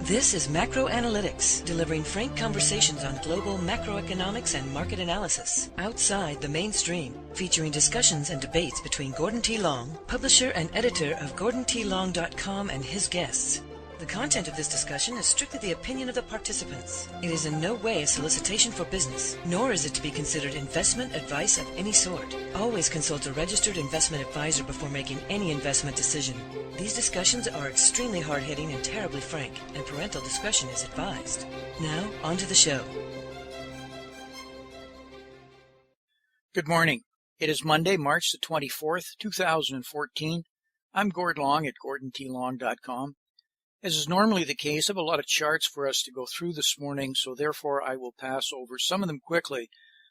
This is Macro Analytics, delivering frank conversations on global macroeconomics and market analysis outside the mainstream, featuring discussions and debates between Gordon T. Long, publisher and editor of GordonTLong.com, and his guests. The content of this discussion is strictly the opinion of the participants. It is in no way a solicitation for business, nor is it to be considered investment advice of any sort. Always consult a registered investment advisor before making any investment decision. These discussions are extremely hard-hitting and terribly frank, and parental discretion is advised. Now, on to the show. Good morning. It is Monday, March the 24th, 2014. I'm Gord Long at GordonTLong.com. As is normally the case, I have a lot of charts for us to go through this morning, so therefore I will pass over some of them quickly,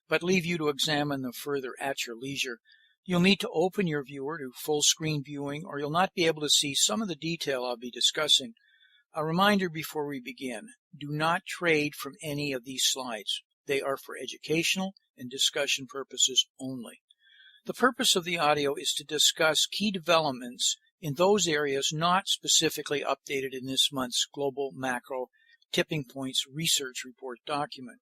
but leave you to examine them further at your leisure. You'll need to open your viewer to full screen viewing, or you'll not be able to see some of the detail I'll be discussing. A reminder before we begin, do not trade from any of these slides. They are for educational and discussion purposes only. The purpose of the audio is to discuss key developments in those areas not specifically updated in this month's Global Macro Tipping Points Research Report document.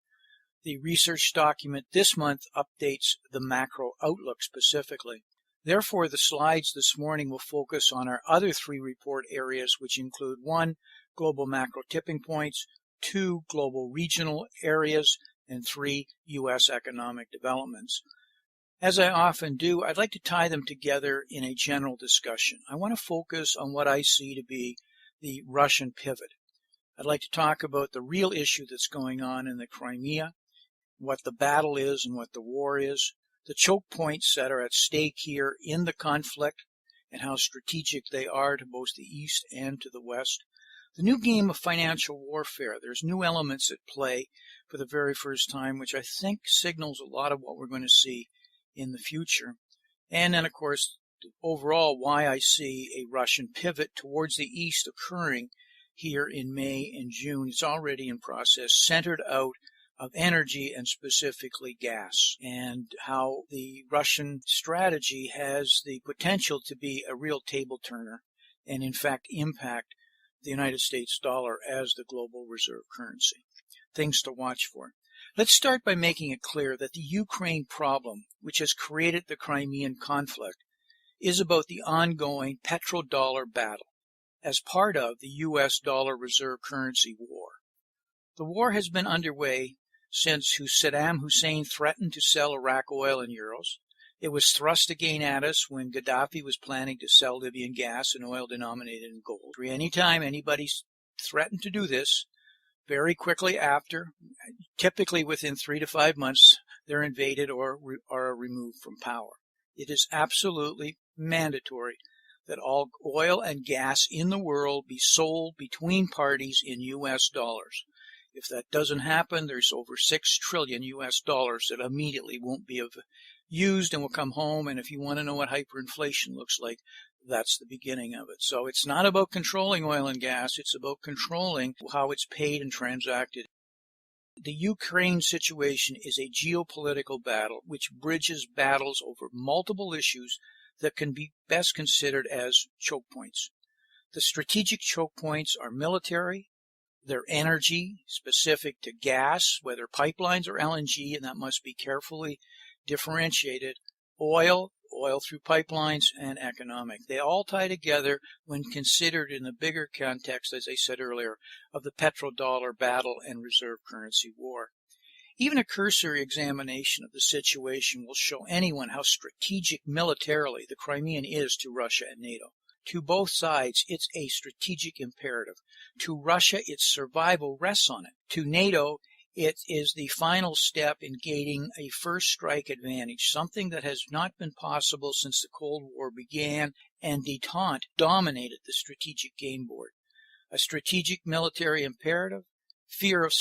The research document this month updates the macro outlook specifically. Therefore, the slides this morning will focus on our other three report areas, which include 1. Global Macro Tipping Points, 2. Global Regional Areas, and 3. U.S. Economic Developments. As I often do, I'd like to tie them together in a general discussion. I want to focus on what I see to be the Russian pivot. I'd like to talk about the real issue that's going on in the Crimea, what the battle is and what the war is, the choke points that are at stake here in the conflict and how strategic they are to both the East and to the West. The new game of financial warfare. There's new elements at play for the very first time, which I think signals a lot of what we're going to see in the future. And then, of course, overall, why I see a Russian pivot towards the East occurring here in May and June. It's already in process, centered out of energy and specifically gas, and how the Russian strategy has the potential to be a real table turner and, in fact, impact the United States dollar as the global reserve currency. Things to watch for. Let's start by making it clear that the Ukraine problem, which has created the Crimean conflict, is about the ongoing petrodollar battle as part of the U.S. dollar reserve currency war. The war has been underway since Saddam Hussein threatened to sell Iraq oil in euros. It was thrust again at us when Gaddafi was planning to sell Libyan gas and oil denominated in gold. Anytime anybody threatened to do this, very quickly after, typically within 3 to 5 months, they're invaded or are removed from power. It is absolutely mandatory that all oil and gas in the world be sold between parties in U.S. dollars. If that doesn't happen, there's over $6 trillion U.S. dollars that immediately won't be used and will come home. And if you want to know what hyperinflation looks like, that's the beginning of it. So it's not about controlling oil and gas. It's about controlling how it's paid and transacted. The Ukraine situation is a geopolitical battle which bridges battles over multiple issues that can be best considered as choke points. The strategic choke points are military, they're energy, specific to gas, whether pipelines or LNG, and that must be carefully differentiated, oil through pipelines, and economic. They all tie together when considered in the bigger context, as I said earlier, of the petrodollar battle and reserve currency war. Even a cursory examination of the situation will show anyone how strategic militarily the Crimean is to Russia and NATO. To both sides, it's a strategic imperative. To Russia, its survival rests on it. To NATO, it is the final step in gaining a first strike advantage, something that has not been possible since the Cold War began and détente dominated the strategic game board. A strategic military imperative, fear of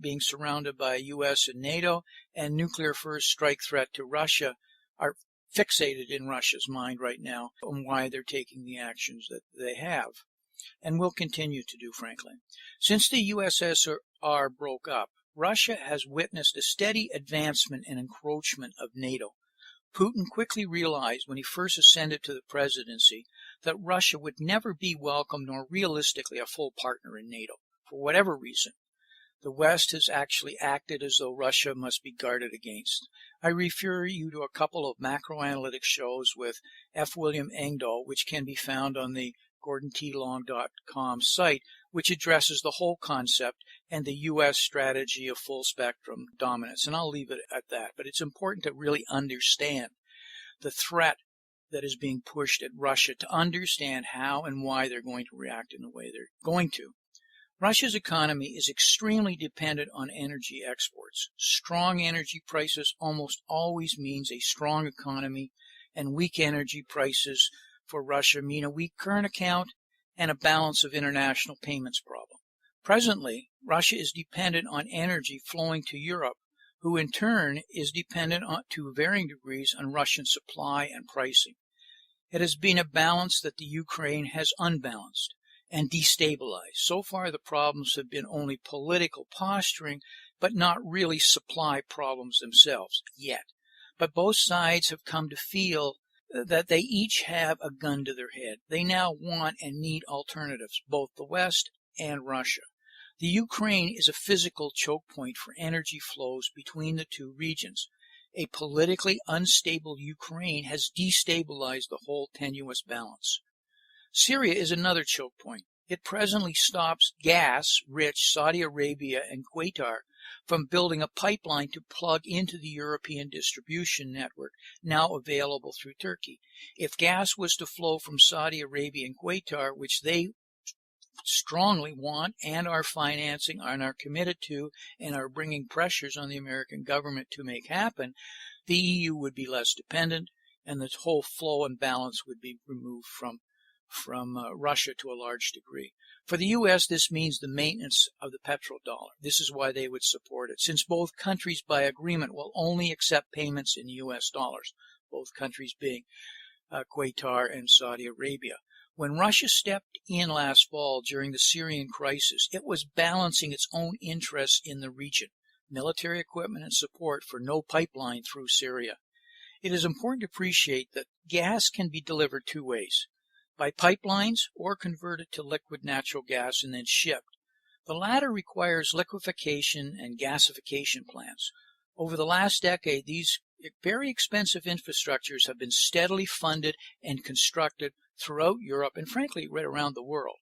being surrounded by U.S. and NATO, and nuclear first strike threat to Russia are fixated in Russia's mind right now on why they're taking the actions that they have, and will continue to do, frankly. Since the USSR broke up, Russia has witnessed a steady advancement and encroachment of NATO. Putin quickly realized when he first ascended to the presidency that Russia would never be welcome nor realistically a full partner in NATO for whatever reason, the West has actually acted as though Russia must be guarded against. I refer you to a couple of macroanalytic shows with F. William Engdahl, which can be found on the GordonTLong.com site, which addresses the whole concept and the U.S. strategy of full spectrum dominance. And I'll leave it at that. But it's important to really understand the threat that is being pushed at Russia, to understand how and why they're going to react in the way they're going to. Russia's economy is extremely dependent on energy exports. Strong energy prices almost always means a strong economy, and weak energy prices for Russia mean a weak current account and a balance of international payments problem. Presently, Russia is dependent on energy flowing to Europe, who in turn is dependent to varying degrees on Russian supply and pricing. It has been a balance that the Ukraine has unbalanced and destabilized. So far, the problems have been only political posturing, but not really supply problems themselves yet. But both sides have come to feel that they each have a gun to their head. They now want and need alternatives, both the West and Russia. The Ukraine is a physical choke point for energy flows between the two regions. A politically unstable Ukraine has destabilized the whole tenuous balance. Syria is another choke point. It presently stops gas-rich Saudi Arabia and Qatar from building a pipeline to plug into the European distribution network now available through Turkey. If gas was to flow from Saudi Arabia and Qatar, which they strongly want and are financing and are committed to and are bringing pressures on the American government to make happen, the EU would be less dependent and the whole flow and balance would be removed from Russia to a large degree. For the U.S., this means the maintenance of the petrodollar. This is why they would support it, since both countries by agreement will only accept payments in U.S. dollars, both countries being Qatar and Saudi Arabia. When Russia stepped in last fall during the Syrian crisis, it was balancing its own interests in the region, military equipment and support for no pipeline through Syria. It is important to appreciate that gas can be delivered two ways, by pipelines or converted to liquid natural gas and then shipped. The latter requires liquefaction and gasification plants. Over the last decade, these very expensive infrastructures have been steadily funded and constructed throughout Europe and frankly right around the world.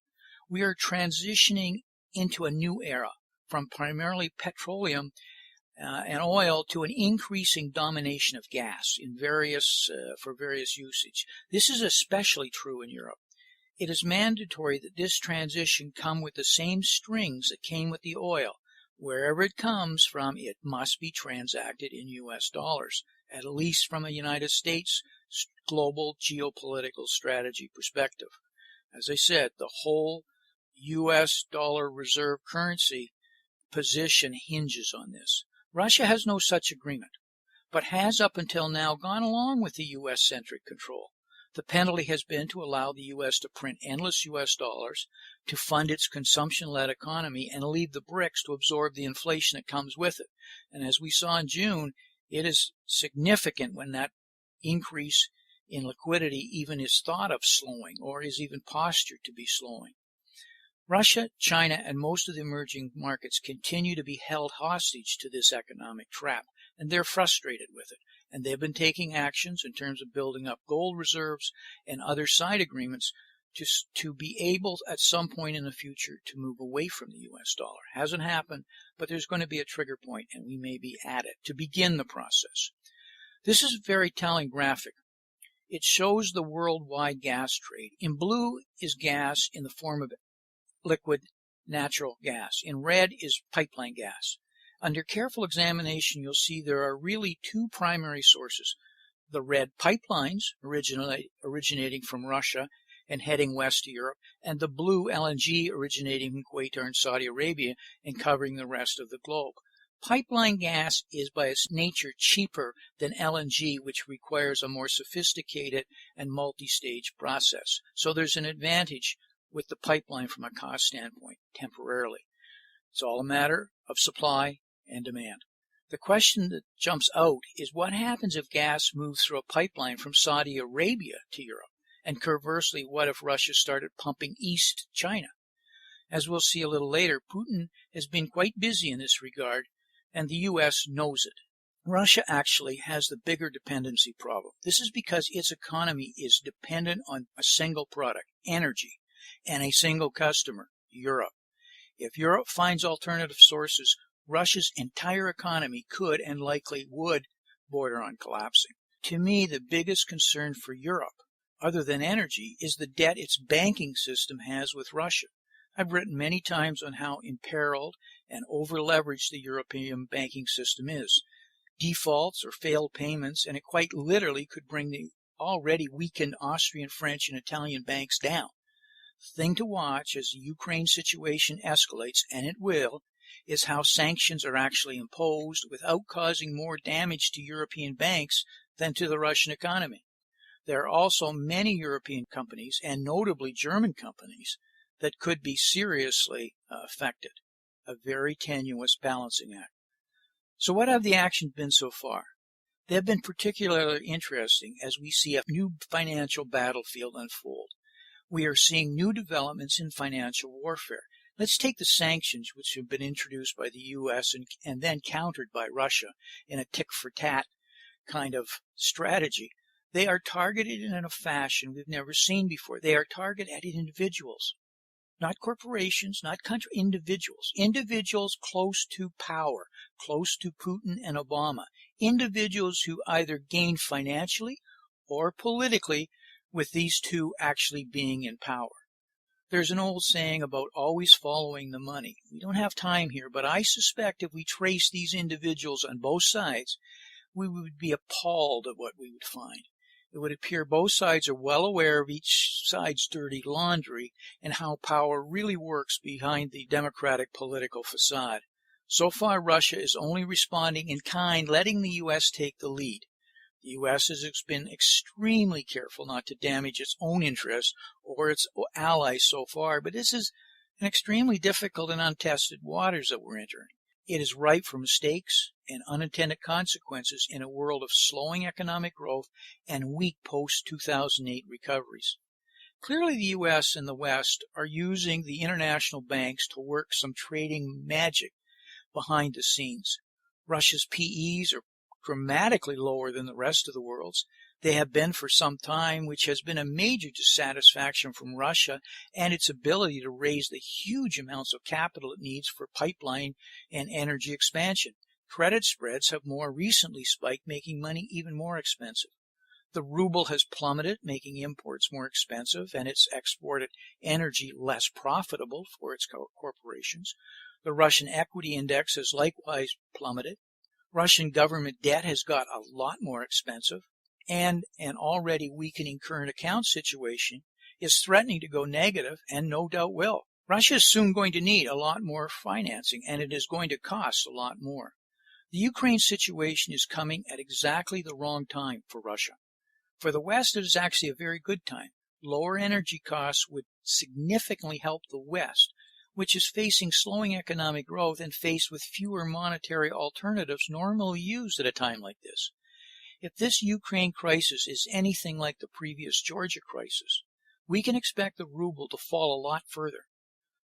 We are transitioning into a new era from primarily petroleum and oil to an increasing domination of gas in for various usage. This is especially true in Europe. It is mandatory that this transition come with the same strings that came with the oil. Wherever it comes from, it must be transacted in U.S. dollars, at least from a United States global geopolitical strategy perspective. As I said, the whole U.S. dollar reserve currency position hinges on this. Russia has no such agreement, but has up until now gone along with the U.S.-centric control. The penalty has been to allow the U.S. to print endless U.S. dollars to fund its consumption-led economy and leave the BRICS to absorb the inflation that comes with it. And as we saw in June, it is significant when that increase in liquidity even is thought of slowing or is even postured to be slowing. Russia, China, and most of the emerging markets continue to be held hostage to this economic trap, and they're frustrated with it. And they've been taking actions in terms of building up gold reserves and other side agreements to be able at some point in the future to move away from the U.S. dollar. Hasn't happened, but there's going to be a trigger point, and we may be at it to begin the process. This is a very telling graphic. It shows the worldwide gas trade. In blue is gas in the form of liquid natural gas. In red is pipeline gas. Under careful examination, you'll see there are really two primary sources. The red pipelines originating from Russia and heading west to Europe, and the blue LNG originating from Qatar and Saudi Arabia and covering the rest of the globe. Pipeline gas is by its nature cheaper than LNG, which requires a more sophisticated and multi-stage process. So there's an advantage with the pipeline from a cost standpoint temporarily. It's all a matter of supply and demand. The question that jumps out is what happens if gas moves through a pipeline from Saudi Arabia to Europe? And conversely, what if Russia started pumping east China? As we'll see a little later, Putin has been quite busy in this regard, and the U.S. knows it. Russia actually has the bigger dependency problem. This is because its economy is dependent on a single product, energy, and a single customer, Europe. If Europe finds alternative sources, Russia's entire economy could and likely would border on collapsing. To me, the biggest concern for Europe, other than energy, is the debt its banking system has with Russia. I've written many times on how imperiled and over-leveraged the European banking system is. Defaults or failed payments, and it quite literally could bring the already weakened Austrian, French, and Italian banks down. The thing to watch as the Ukraine situation escalates, and it will, is how sanctions are actually imposed without causing more damage to European banks than to the Russian economy. There are also many European companies, and notably German companies, that could be seriously affected. A very tenuous balancing act. So what have the actions been so far? They have been particularly interesting as we see a new financial battlefield unfold. We are seeing new developments in financial warfare. Let's take the sanctions which have been introduced by the U.S. and then countered by Russia in a tick-for-tat kind of strategy. They are targeted in a fashion we've never seen before. They are targeted at individuals. Not corporations, not country, individuals. Individuals close to power, close to Putin and Obama. Individuals who either gain financially or politically with these two actually being in power. There's an old saying about always following the money. We don't have time here, but I suspect if we trace these individuals on both sides, we would be appalled at what we would find. It would appear both sides are well aware of each side's dirty laundry and how power really works behind the democratic political facade. So far, Russia is only responding in kind, letting the U.S. take the lead. The U.S. has been extremely careful not to damage its own interests or its allies so far, but this is an extremely difficult and untested waters that we're entering. It is ripe for mistakes and unintended consequences in a world of slowing economic growth and weak post-2008 recoveries. Clearly, the U.S. and the West are using the international banks to work some trading magic behind the scenes. Russia's PEs are dramatically lower than the rest of the world's. They have been for some time, which has been a major dissatisfaction from Russia and its ability to raise the huge amounts of capital it needs for pipeline and energy expansion. Credit spreads have more recently spiked, making money even more expensive. The ruble has plummeted, making imports more expensive and its exported energy less profitable for its corporations. The Russian equity index has likewise plummeted. Russian government debt has got a lot more expensive, and an already weakening current account situation is threatening to go negative and no doubt will. Russia is soon going to need a lot more financing, and it is going to cost a lot more. The Ukraine situation is coming at exactly the wrong time for Russia. For the West, it is actually a very good time. Lower energy costs would significantly help the West, which is facing slowing economic growth and faced with fewer monetary alternatives normally used at a time like this. If this Ukraine crisis is anything like the previous Georgia crisis, we can expect the ruble to fall a lot further.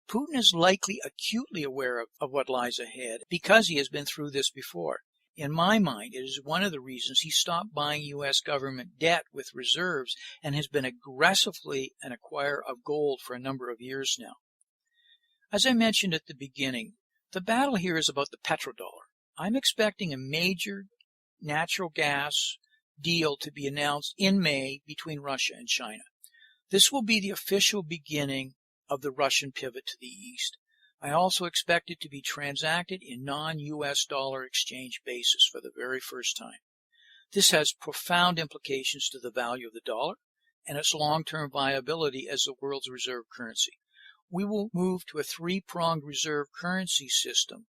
Putin is likely acutely aware of what lies ahead because he has been through this before. In my mind, it is one of the reasons he stopped buying U.S. government debt with reserves and has been aggressively an acquirer of gold for a number of years now. As I mentioned at the beginning, the battle here is about the petrodollar. I'm expecting a major natural gas deal to be announced in May between Russia and China. This will be the official beginning of the Russian pivot to the east. I also expect it to be transacted in non-U.S. dollar exchange basis for the very first time. This has profound implications to the value of the dollar and its long-term viability as the world's reserve currency. We will move to a three-pronged reserve currency system,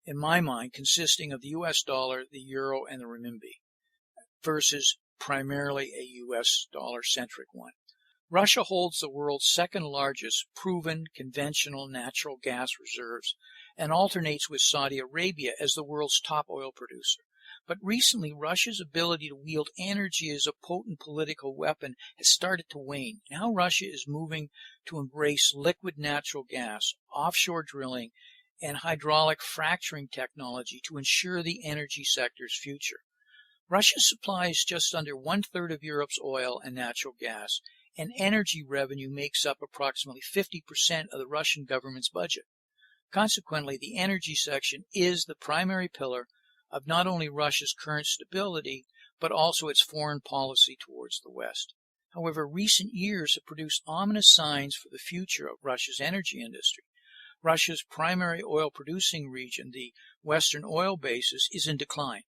in my mind, consisting of the U.S. dollar, the euro, and the renminbi, versus primarily a U.S. dollar-centric one. Russia holds the world's second largest proven conventional natural gas reserves and alternates with Saudi Arabia as the world's top oil producer. But recently, Russia's ability to wield energy as a potent political weapon has started to wane. Now Russia is moving to embrace liquid natural gas, offshore drilling, and hydraulic fracturing technology to ensure the energy sector's future. Russia supplies just under one-third of Europe's oil and natural gas, and energy revenue makes up approximately 50% of the Russian government's budget. Consequently, the energy section is the primary pillar of not only Russia's current stability, but also its foreign policy towards the West. However, recent years have produced ominous signs for the future of Russia's energy industry. Russia's primary oil-producing region, the Western Oil Basin, is in decline,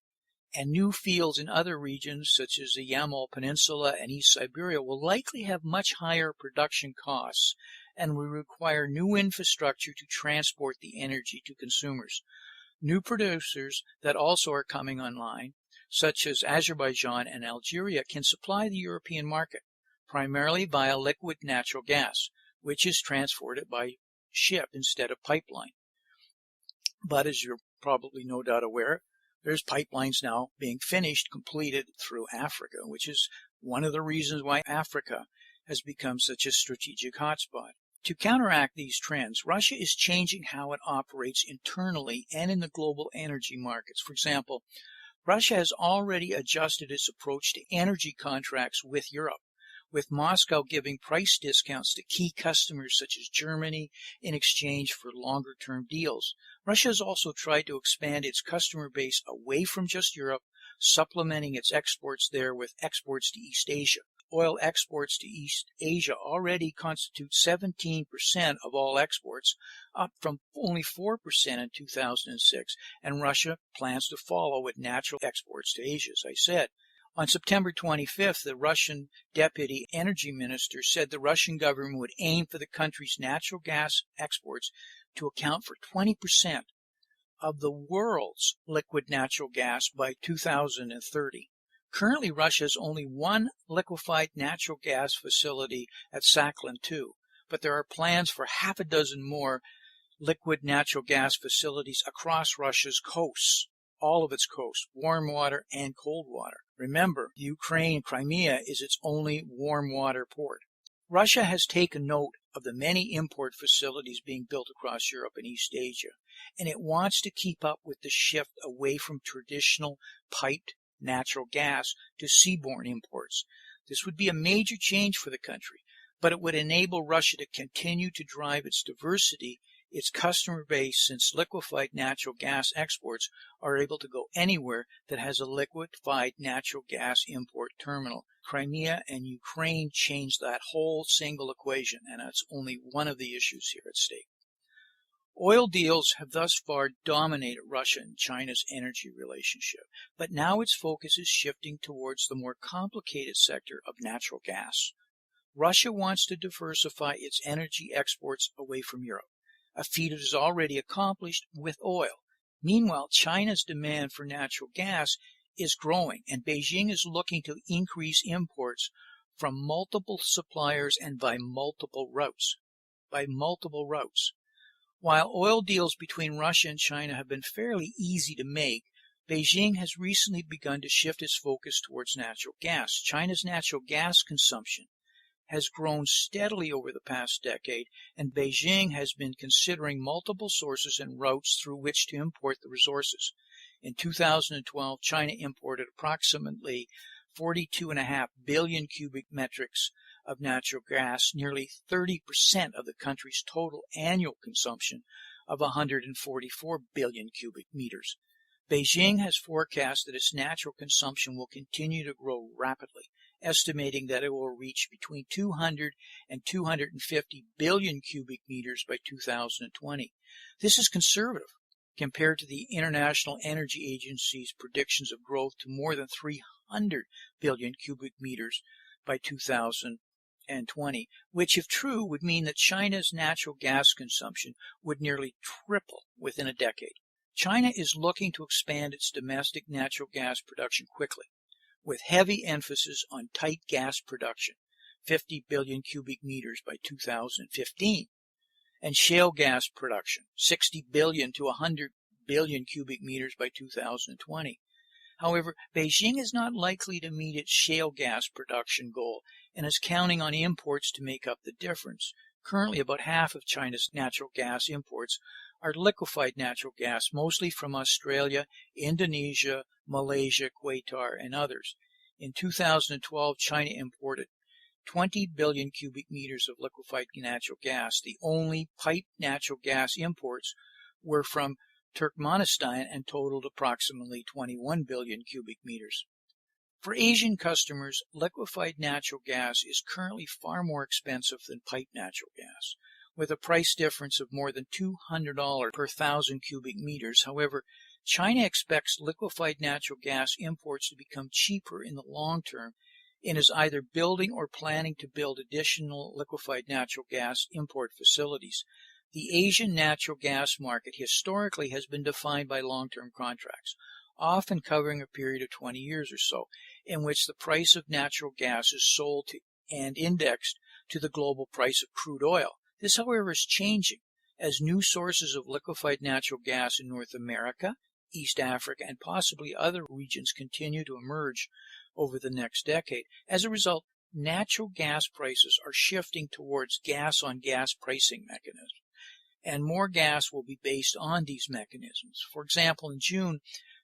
and new fields in other regions, such as the Yamal Peninsula and East Siberia, will likely have much higher production costs and will require new infrastructure to transport the energy to consumers. New producers that also are coming online, such as Azerbaijan and Algeria, can supply the European market, primarily via liquid natural gas, which is transported by ship instead of pipeline. But as you're probably no doubt aware, there's pipelines now being completed through Africa, which is one of the reasons why Africa has become such a strategic hotspot. To counteract these trends, Russia is changing how it operates internally and in the global energy markets. For example, Russia has already adjusted its approach to energy contracts with Europe, with Moscow giving price discounts to key customers such as Germany in exchange for longer-term deals. Russia has also tried to expand its customer base away from just Europe, supplementing its exports there with exports to East Asia. Oil exports to East Asia already constitute 17% of all exports, up from only 4% in 2006, and Russia plans to follow with natural exports to Asia, as I said. On September 25th, the Russian deputy energy minister said the Russian government would aim for the country's natural gas exports to account for 20% of the world's liquid natural gas by 2030. Currently, Russia has only one liquefied natural gas facility at Sakhalin II, but there are plans for half a dozen more liquid natural gas facilities across Russia's coasts, all of its coasts, warm water and cold water. Remember, Ukraine, Crimea is its only warm water port. Russia has taken note of the many import facilities being built across Europe and East Asia, and it wants to keep up with the shift away from traditional piped natural gas to seaborne imports. This would be a major change for the country, but it would enable Russia to continue to drive its diversity, its customer base, since liquefied natural gas exports are able to go anywhere that has a liquefied natural gas import terminal. Crimea and Ukraine changed that whole single equation, and that's only one of the issues here at stake. Oil deals have thus far dominated Russia and China's energy relationship, but now its focus is shifting towards the more complicated sector of natural gas. Russia wants to diversify its energy exports away from Europe, a feat it has already accomplished with oil. Meanwhile, China's demand for natural gas is growing, and Beijing is looking to increase imports from multiple suppliers and by multiple routes. While oil deals between Russia and China have been fairly easy to make, Beijing has recently begun to shift its focus towards natural gas. China's natural gas consumption has grown steadily over the past decade, and Beijing has been considering multiple sources and routes through which to import the resources. In 2012, China imported approximately 42.5 billion cubic metrics of natural gas, nearly 30% of the country's total annual consumption of 144 billion cubic meters. Beijing has forecast that its natural consumption will continue to grow rapidly, estimating that it will reach between 200 and 250 billion cubic meters by 2020. This is conservative compared to the International Energy Agency's predictions of growth to more than 300 billion cubic meters by 2020, which, if true, would mean that China's natural gas consumption would nearly triple within a decade. China is looking to expand its domestic natural gas production quickly, with heavy emphasis on tight gas production, 50 billion cubic meters by 2015, and shale gas production, 60 billion to 100 billion cubic meters by 2020. However, Beijing is not likely to meet its shale gas production goal and is counting on imports to make up the difference. Currently, about half of China's natural gas imports are liquefied natural gas, mostly from Australia, Indonesia, Malaysia, Qatar, and others. In 2012, China imported 20 billion cubic meters of liquefied natural gas. The only piped natural gas imports were from Turkmenistan and totaled approximately 21 billion cubic meters. For Asian customers, liquefied natural gas is currently far more expensive than piped natural gas, with a price difference of more than $200 per thousand cubic meters. However, China expects liquefied natural gas imports to become cheaper in the long term and is either building or planning to build additional liquefied natural gas import facilities. The Asian natural gas market historically has been defined by long-term contracts, often covering a period of 20 years or so, in which the price of natural gas is sold to and indexed to the global price of crude oil. This, however, is changing as new sources of liquefied natural gas in North America, East Africa, and possibly other regions continue to emerge over the next decade. As a result, natural gas prices are shifting towards gas-on-gas pricing mechanisms, and more gas will be based on these mechanisms. For example, in June,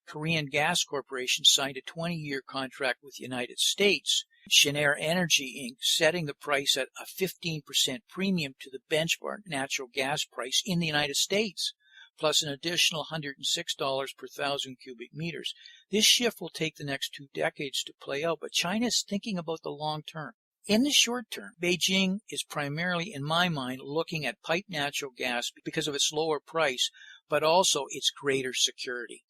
Korean Gas Corporation signed a 20-year contract with the United States, Schneider Energy Inc., setting the price at a 15% premium to the benchmark natural gas price in the United States, plus an additional $106 per thousand cubic meters. This shift will take the next 2 decades to play out, but China is thinking about the long term. In the short term, Beijing is primarily, in my mind, looking at piped natural gas because of its lower price, but also its greater security.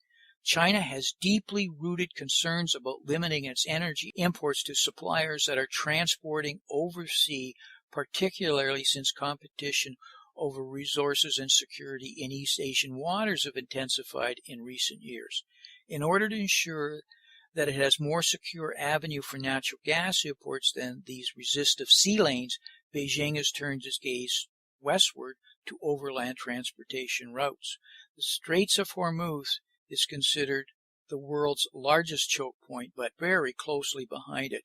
China has deeply rooted concerns about limiting its energy imports to suppliers that are transporting overseas, particularly since competition over resources and security in East Asian waters have intensified in recent years. In order to ensure that it has more secure avenue for natural gas imports than these resistive sea lanes, Beijing has turned its gaze westward to overland transportation routes. The Straits of Hormuz is considered the world's largest choke point, but very closely behind it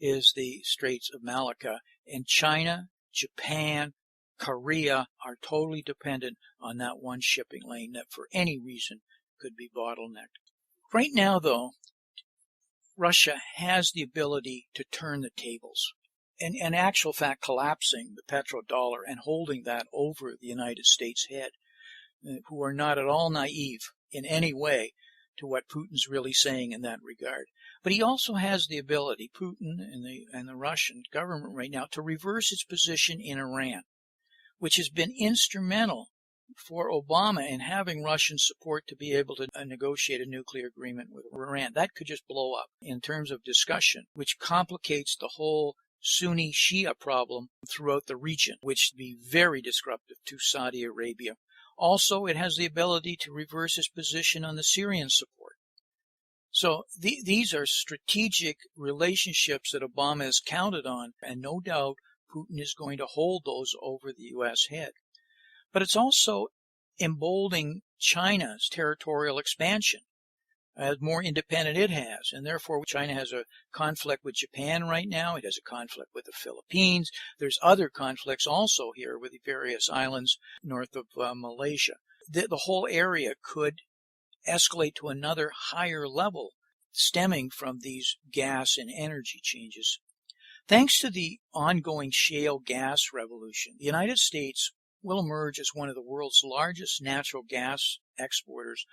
is the Straits of Malacca, and China, Japan, Korea are totally dependent on that one shipping lane that for any reason could be bottlenecked. Right now, though, Russia has the ability to turn the tables, and in actual fact collapsing the petrodollar and holding that over the United States' head, who are not at all naive in any way to what Putin's really saying in that regard. But he also has the ability, Putin and the Russian government right now, to reverse its position in Iran, which has been instrumental for Obama in having Russian support to be able to negotiate a nuclear agreement with Iran. That could just blow up in terms of discussion, which complicates the whole Sunni-Shia problem throughout the region, which would be very disruptive to Saudi Arabia. Also, it has the ability to reverse its position on the Syrian support. So these are strategic relationships that Obama has counted on, and no doubt Putin is going to hold those over the U.S. head. But it's also emboldening China's territorial expansion as more independent it has, and therefore China has a conflict with Japan right now. It has a conflict with the Philippines. There's other conflicts also here with the various islands north of Malaysia. The whole area could escalate to another higher level stemming from these gas and energy changes. Thanks to the ongoing shale gas revolution, the United States will emerge as one of the world's largest natural gas exporters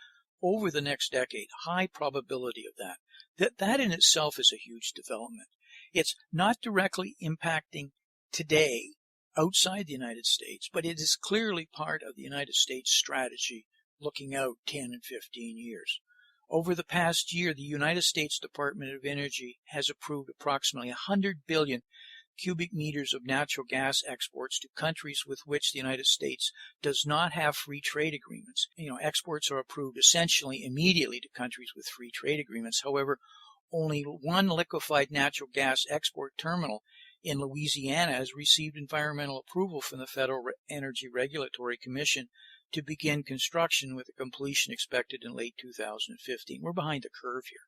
over the next decade. High probability of that. That in itself is a huge development. It's not directly impacting today outside the United States, but it is clearly part of the United States strategy looking out 10 and 15 years. Over the past year, the United States Department of Energy has approved approximately 100 billion cubic meters of natural gas exports to countries with which the United States does not have free trade agreements. Exports are approved essentially immediately to countries with free trade agreements. However, only one liquefied natural gas export terminal in Louisiana has received environmental approval from the Federal Energy Regulatory Commission to begin construction, with a completion expected in late 2015. We're behind the curve here.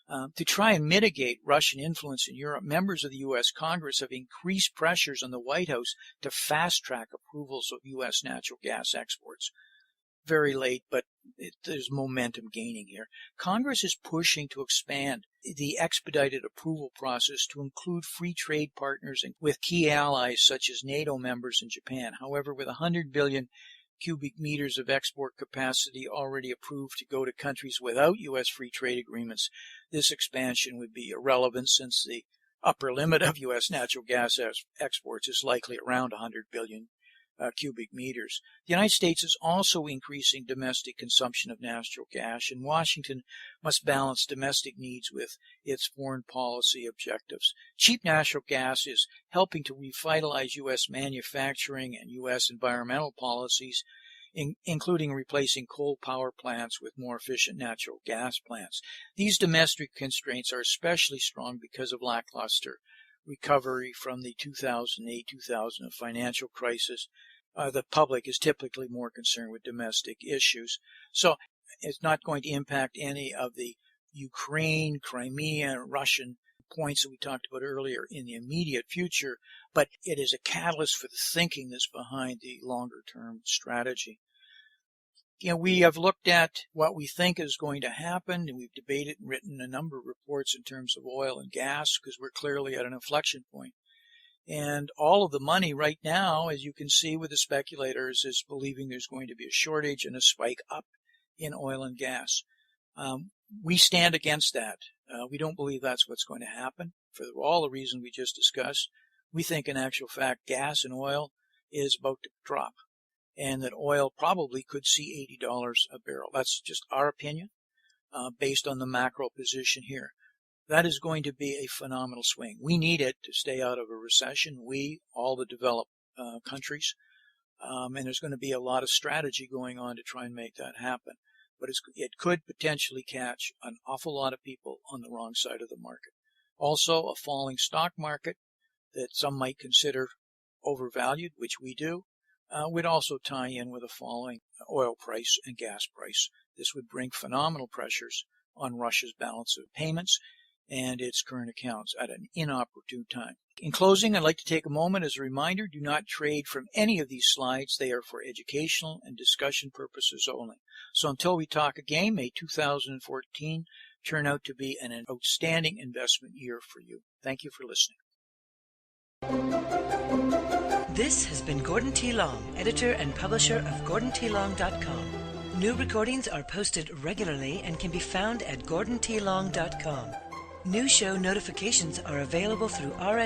To try and mitigate Russian influence in Europe, members of the U.S. Congress have increased pressures on the White House to fast-track approvals of U.S. natural gas exports. Very late, but there's momentum gaining here. Congress is pushing to expand the expedited approval process to include free trade partners with key allies such as NATO members and Japan. However, with 100 billion cubic meters of export capacity already approved to go to countries without U.S. free trade agreements, this expansion would be irrelevant since the upper limit of U.S. natural gas exports is likely around 100 billion cubic meters. The United States is also increasing domestic consumption of natural gas, and Washington must balance domestic needs with its foreign policy objectives. Cheap natural gas is helping to revitalize U.S. manufacturing and U.S. environmental policies, including replacing coal power plants with more efficient natural gas plants. These domestic constraints are especially strong because of lackluster recovery from the 2008-2000 financial crisis. The public is typically more concerned with domestic issues. So it's not going to impact any of the Ukraine, Crimea, Russian points that we talked about earlier in the immediate future, but it is a catalyst for the thinking that's behind the longer-term strategy. We have looked at what we think is going to happen, and we've debated and written a number of reports in terms of oil and gas because we're clearly at an inflection point. And all of the money right now, as you can see with the speculators, is believing there's going to be a shortage and a spike up in oil and gas. We stand against that. We don't believe that's what's going to happen for all the reasons we just discussed. We think, in actual fact, gas and oil is about to drop, and that oil probably could see $80 a barrel. That's just our opinion based on the macro position here. That is going to be a phenomenal swing. We need it to stay out of a recession. All the developed countries, and there's going to be a lot of strategy going on to try and make that happen. But it could potentially catch an awful lot of people on the wrong side of the market. Also, a falling stock market that some might consider overvalued, which we do, would also tie in with a falling oil price and gas price. This would bring phenomenal pressures on Russia's balance of payments and its current accounts at an inopportune time. In closing, I'd like to take a moment as a reminder, do not trade from any of these slides. They are for educational and discussion purposes only. So until we talk again, may 2014 turn out to be an outstanding investment year for you. Thank you for listening. This has been Gordon T. Long, editor and publisher of GordonTLong.com. New recordings are posted regularly and can be found at GordonTLong.com. New show notifications are available through RSS